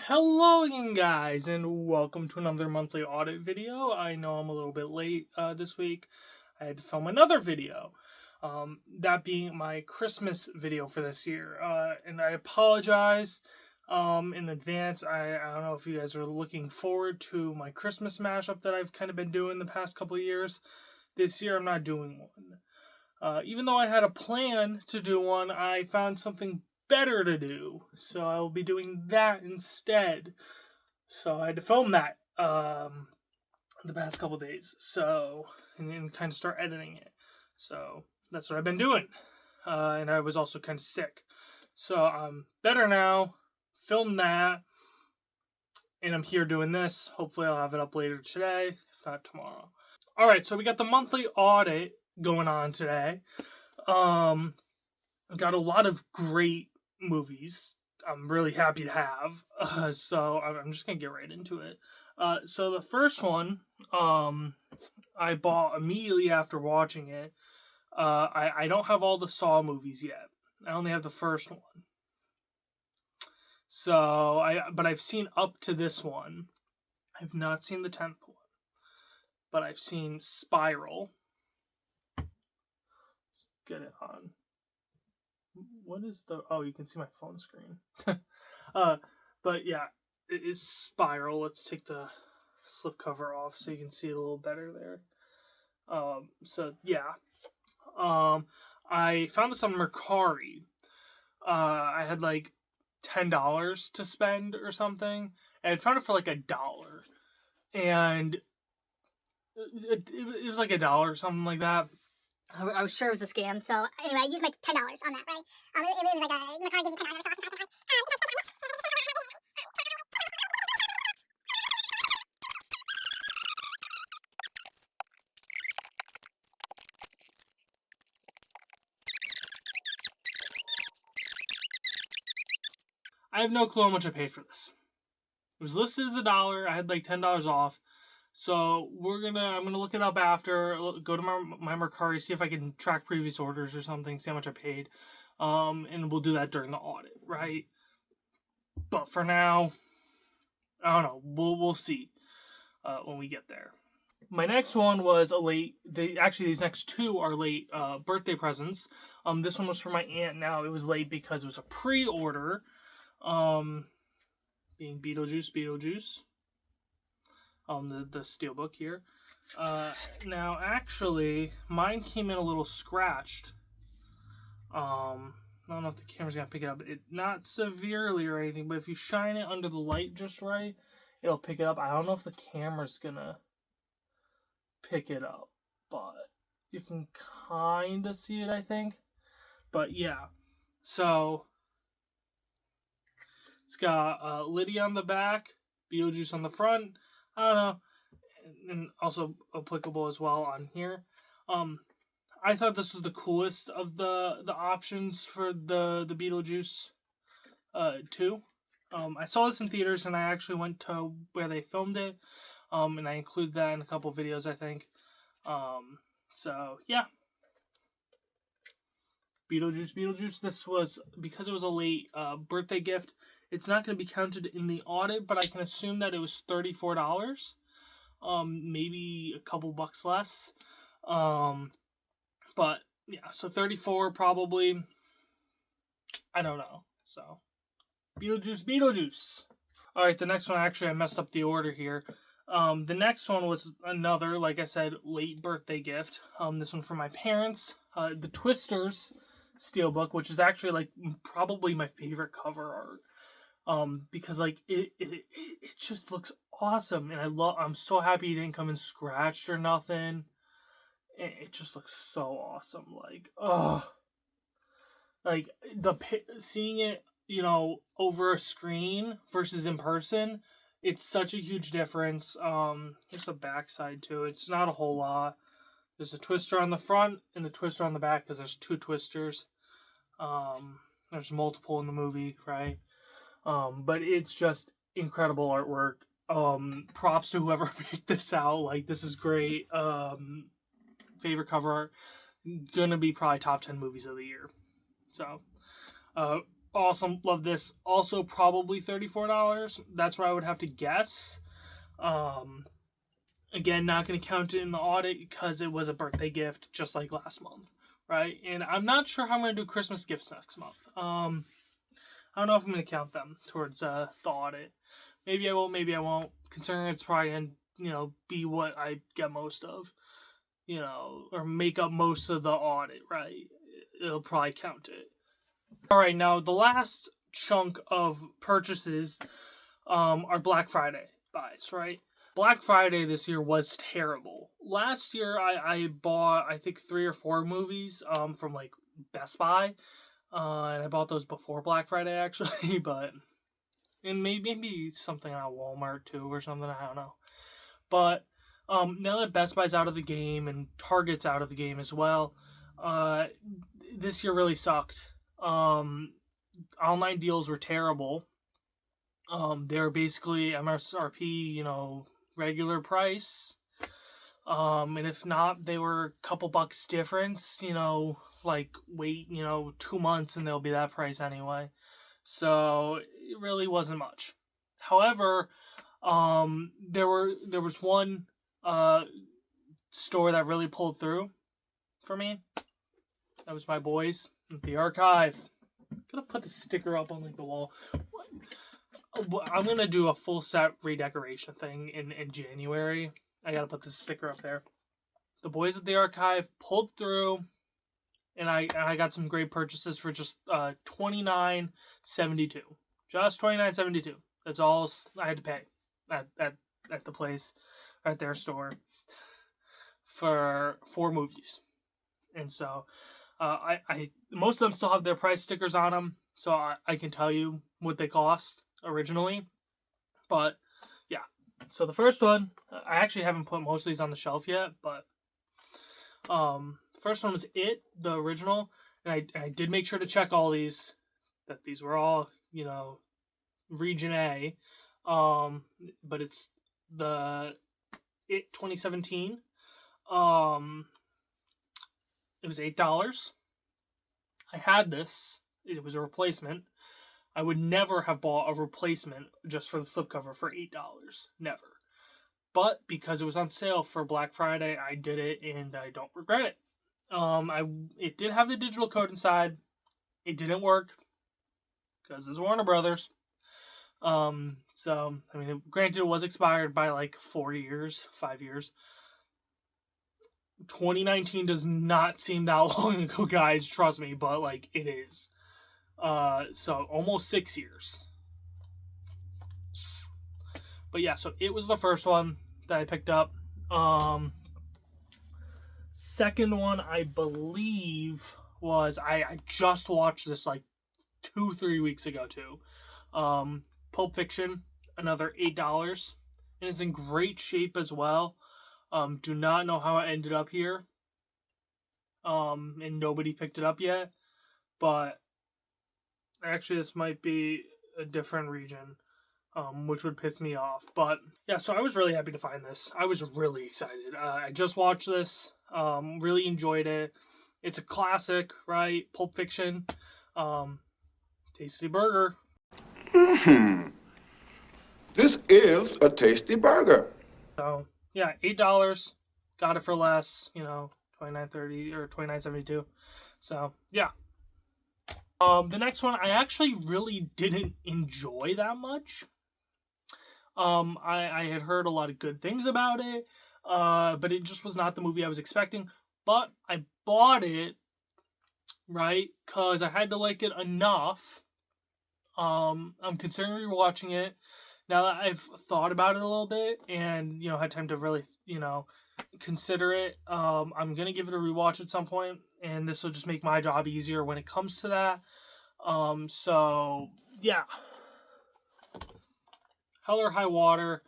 Hello again, guys, and welcome to another monthly audit video. I know I'm a little bit late this week. I had to film another video, that being my Christmas video for this year, and I apologize in advance. I don't know if you guys are looking forward to my Christmas mashup that I've kind of been doing the past couple of years. This year I'm not doing one. Even though I had a plan to do one, I found something better to do, so I will be doing that instead. So I had to film that the past couple days, and kind of start editing it. So that's what I've been doing, and I was also kind of sick, so I'm better now. Filmed that, and I'm here doing this. Hopefully I'll have it up later today, if not tomorrow. All right, so we got the monthly audit going on today. Got a lot of great movies I'm really happy to have, so I'm just gonna get right into it. So the first one I bought immediately after watching it. I don't have all the Saw movies yet. I only have the first one. But I've seen up to this one. I've not seen the 10th one, but I've seen Spiral. Let's get it on. What is the... Oh, you can see my phone screen. But yeah, it is Spiral. Let's take the slipcover off so you can see it a little better there. So yeah. I found this on Mercari. I had like $10 to spend or something, and I found it for like $1. And it was like $1 or something like that. I was sure it was a scam. So anyway, I used my $10 on that, right? It was like the card gives you $10 off. I have no clue how much I paid for this. It was listed as $1. I had like $10 off. So I'm gonna look it up after. Go to my Mercari, see if I can track previous orders or something, see how much I paid, and we'll do that during the audit, right? But for now, I don't know. We'll see when we get there. My next one was a late. These next two are late birthday presents. This one was for my aunt. Now it was late because it was a pre-order. Being Beetlejuice. The steelbook here. Now, actually, mine came in a little scratched. I don't know if the camera's gonna pick it up. Not severely or anything, but if you shine it under the light just right, it'll pick it up. I don't know if the camera's gonna pick it up, but you can kind of see it, I think. But yeah, so it's got Lydia on the back, Beetlejuice on the front. I don't know, and also applicable as well on here. I thought this was the coolest of the options for the Beetlejuice 2. I saw this in theaters, and I actually went to where they filmed it, and I include that in a couple videos, I think. So yeah, Beetlejuice. This was, because it was a late birthday gift, it's not going to be counted in the audit, but I can assume that it was $34. Maybe a couple bucks less. But yeah, so 34 probably. I don't know. So Beetlejuice. All right, the next one, actually I messed up the order here. The next one was another, like I said, late birthday gift. This one for my parents. The Twisters steelbook, which is actually like probably my favorite cover art. Because like it just looks awesome, and I'm so happy it didn't come in scratched or nothing. It just looks so awesome. Like seeing it, over a screen versus in person, it's such a huge difference. Here's the back side too. It's not a whole lot. There's a twister on the front and a twister on the back because there's 2 twisters. There's multiple in the movie, right? But it's just incredible artwork. Props to whoever picked this out. Like, this is great. Favorite cover art. Gonna be probably top 10 movies of the year. So, Awesome, love this. Also, probably $34. That's what I would have to guess. Again, not going to count it in the audit because it was a birthday gift, just like last month, right? And I'm not sure how I'm going to do Christmas gifts next month. I don't know if I'm going to count them towards the audit. Maybe I will, maybe I won't. Considering it's probably going to, be what I get most of, or make up most of the audit, right? It'll probably count it. All right, now the last chunk of purchases are Black Friday buys, right? Black Friday this year was terrible. Last year I bought, I think, 3 or 4 movies from like Best Buy. And I bought those before Black Friday actually, and maybe something at Walmart too or something, I don't know. But now that Best Buy's out of the game and Target's out of the game as well, this year really sucked. Online deals were terrible. They were basically MSRP, regular price. And if not, they were a couple bucks difference, like wait, 2 months and they'll be that price anyway. So it really wasn't much. However, there was one store that really pulled through for me. That was my boys at the Archive. I'm gonna put the sticker up on like the wall. I'm gonna do a full set redecoration thing in January. I gotta put this sticker up there. The boys at the Archive pulled through, and I got some great purchases for just $29.72. Just $29.72. That's all I had to pay at the place, at their store, for 4 movies. And so I most of them still have their price stickers on them, so I can tell you what they cost originally. But yeah, so the first one, I actually haven't put most of these on the shelf yet, but the first one was It, the original, and I did make sure to check all these, that these were all, region A, but it's the It 2017. It was $8. I had this. It was a replacement. I would never have bought a replacement just for the slipcover for $8. Never. But because it was on sale for Black Friday, I did it, and I don't regret it. It did have the digital code inside. It didn't work because it's Warner Brothers. So I mean, granted, it was expired by like 5 years. 2019 does not seem that long ago, guys. Trust me, but like it is. So almost 6 years. But yeah, so it was the first one that I picked up. Second one, I believe, was I just watched this like 2-3 weeks ago too. Pulp Fiction, another $8, and it's in great shape as well. Do not know how it ended up here. And nobody picked it up yet. But actually, this might be a different region, which would piss me off. But yeah, so I was really happy to find this. I was really excited. I just watched this. Really enjoyed it. It's a classic, right? Pulp Fiction. Tasty burger. This is a tasty burger. So yeah, $8. Got it for less, $29.30 or $29.72. So yeah. The next one I actually really didn't enjoy that much. I had heard a lot of good things about it, but it just was not the movie I was expecting. But I bought it, right, because I had to like it enough. I'm considering rewatching it now that I've thought about it a little bit and, had time to really, consider it. I'm going to give it a rewatch at some point, and this will just make my job easier when it comes to that. So, yeah. Hell or High Water.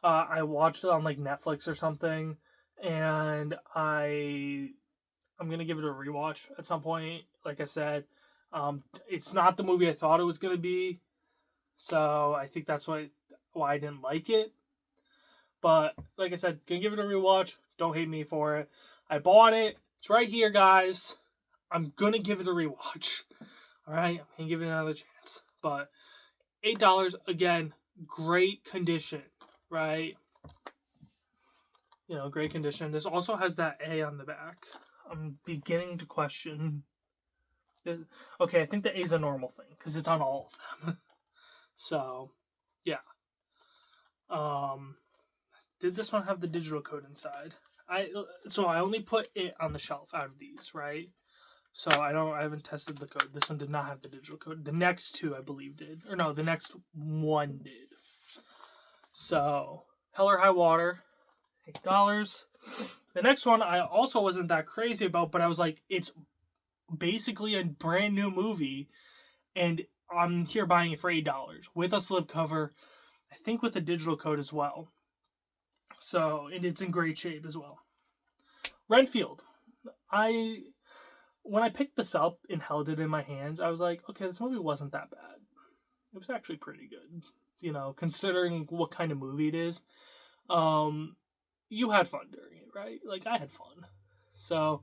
I watched it on, like, Netflix or something, and I'm going to give it a rewatch at some point, like I said. It's not the movie I thought it was going to be, so I think that's why I didn't like it. But, like I said, gonna give it a rewatch. Don't hate me for it. I bought it. It's right here, guys. I'm gonna give it a rewatch. All right, I'm gonna give it another chance. But $8 again, great condition, right? Great condition. This also has that A on the back. I'm beginning to question. Okay, I think the A is a normal thing because it's on all of them. So, yeah. Did this one have the digital code inside? I only put it on the shelf out of these, right? So I haven't tested the code. This one did not have the digital code. The next two I believe did. Or no, the next one did. So Hell or High Water, $8. The next one I also wasn't that crazy about, but I was like, it's basically a brand new movie, and I'm here buying it for $8 with a slipcover, I think with a digital code as well. So, and it's in great shape as well. Renfield. When I picked this up and held it in my hands, I was like, okay, this movie wasn't that bad. It was actually pretty good, considering what kind of movie it is. You had fun during it, right? Like, I had fun. So,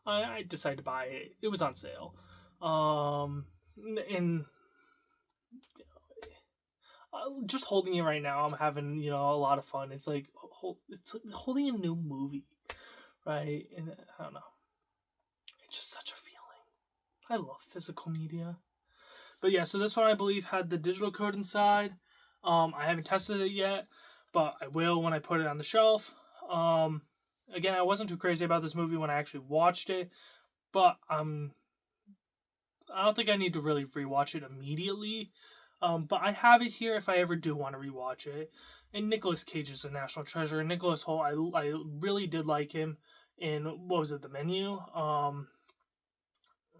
I decided to buy it. It was on sale. And just holding it right now, I'm having, a lot of fun. It's like holding a new movie, right? And I don't know. It's just such a feeling. I love physical media. But yeah, so this one I believe had the digital code inside. I haven't tested it yet, but I will when I put it on the shelf. Again, I wasn't too crazy about this movie when I actually watched it, but I don't think I need to really rewatch it immediately. But I have it here if I ever do want to rewatch it. And Nicolas Cage is a national treasure. And Nicholas Hoult, I really did like him in, what was it, The Menu?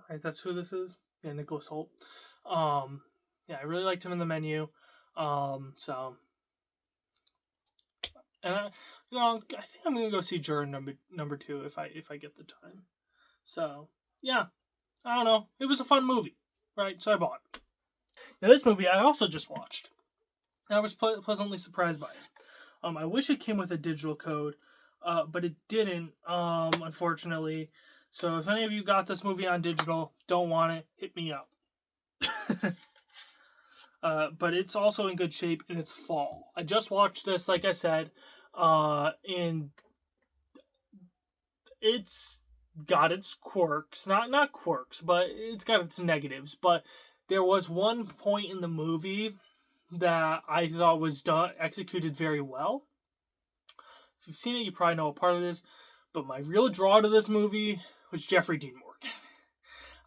Right, that's who this is? Yeah, Nicholas Hoult. Yeah, I really liked him in The Menu. So, and I think I'm gonna go see Juror number 2 if I get the time. So, yeah, I don't know. It was a fun movie, right? So I bought it. Now, this movie I also just watched. I was pleasantly surprised by it. I wish it came with a digital code, but it didn't, unfortunately. So if any of you got this movie on digital, don't want it, hit me up. But it's also in good shape, and it's fall. I just watched this, like I said, and it's got its quirks. Not quirks, but it's got its negatives. But there was one point in the movie that I thought was executed very well. If you've seen it, you probably know a part of this. But my real draw to this movie was Jeffrey Dean Morgan.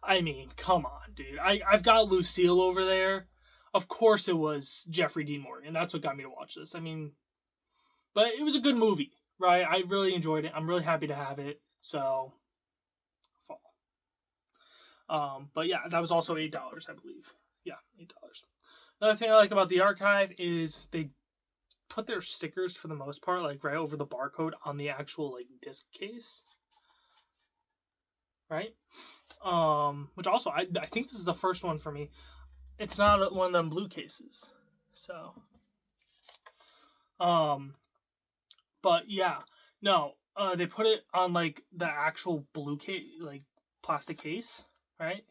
I mean, come on, dude. I've got Lucille over there. Of course it was Jeffrey Dean Morgan. That's what got me to watch this. I mean, but it was a good movie, right? I really enjoyed it. I'm really happy to have it. So, fall. But yeah, that was also $8, I believe. Yeah, $8. Another thing I like about the archive is they put their stickers for the most part, like right over the barcode on the actual like disc case. Right? Which also I think this is the first one for me. It's not one of them blue cases. So but yeah. No, they put it on like the actual blue case, like plastic case, right?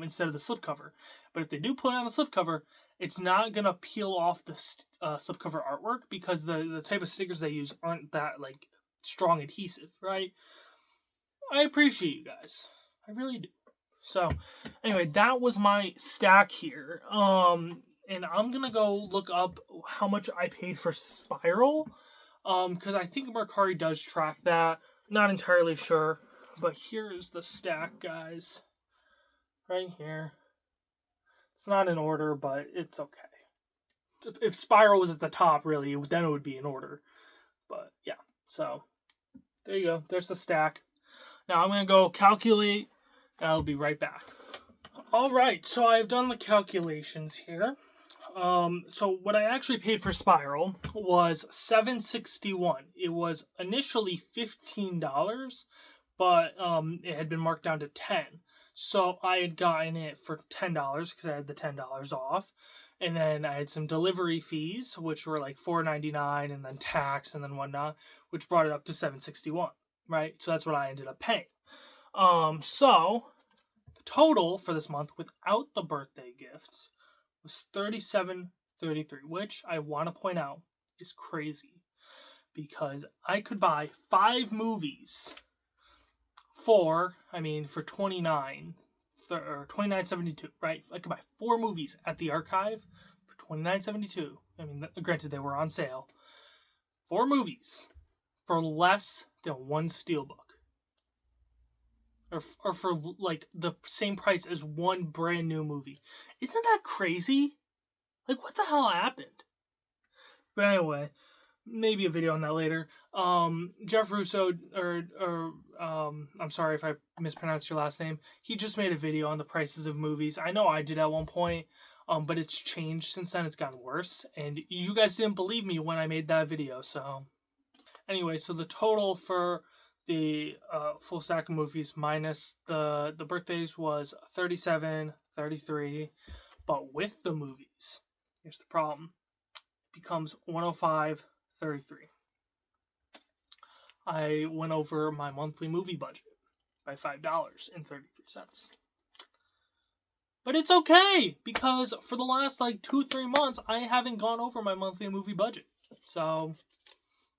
Instead of the slipcover. But if they do put it on the slipcover, it's not gonna peel off the slipcover artwork because the type of stickers they use aren't that like strong adhesive, right? I appreciate you guys, I really do. So, anyway, that was my stack here. And I'm gonna go look up how much I paid for Spiral, because I think Mercari does track that. Not entirely sure, but here's the stack, guys. Right here. It's not in order, but it's okay. If Spiral was at the top, really, then it would be in order. But yeah, so there you go. There's the stack. Now I'm gonna go calculate, and I'll be right back. All right, so I've done the calculations here. So what I actually paid for Spiral was $7.61. It was initially $15, but it had been marked down to $10. So I had gotten it for $10 because I had the $10 off. And then I had some delivery fees, which were like $4.99, and then tax and then whatnot, which brought it up to $7.61, right? So that's what I ended up paying. So total for this month without the birthday gifts was $37.33, which I want to point out is crazy because I could buy 5 movies for $29 or $29.72, right? I could buy 4 movies at the archive for $29.72. Granted they were on sale. 4 movies for less than 1 steelbook. Or for like the same price as 1 brand new movie. Isn't that crazy? Like, what the hell happened? But anyway, maybe a video on that later. Jeff Russo, I'm sorry if I mispronounced your last name. He just made a video on the prices of movies. I know I did at one point, but it's changed since then. It's gotten worse, and you guys didn't believe me when I made that video. So, anyway, so the total for the full stack of movies minus the birthdays was $37.33, but with the movies, here's the problem: it becomes $105.33. I went over my monthly movie budget by $5.33. But it's okay, because for the last 2-3 months, I haven't gone over my monthly movie budget. So,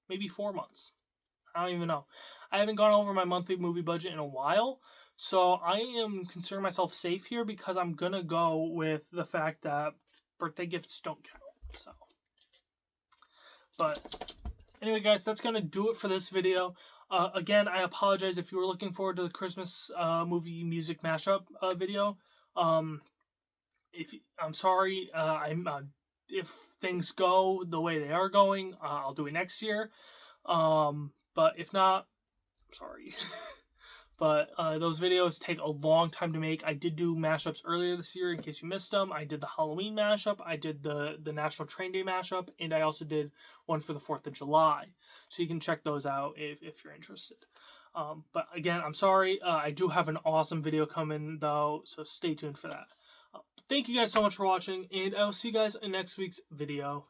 maybe 4 months. I don't even know. I haven't gone over my monthly movie budget in a while. So, I am considering myself safe here because I'm going to go with the fact that birthday gifts don't count. So, but anyway, guys, that's going to do it for this video. Again, I apologize if you were looking forward to the Christmas movie music mashup video. I'm sorry. If things go the way they are going, I'll do it next year. But if not, I'm sorry. But those videos take a long time to make. I did do mashups earlier this year in case you missed them. I did the Halloween mashup, I did the National Train Day mashup, and I also did one for the 4th of July. So you can check those out if you're interested. But again, I'm sorry. I do have an awesome video coming though, so stay tuned for that. Thank you guys so much for watching, and I'll see you guys in next week's video.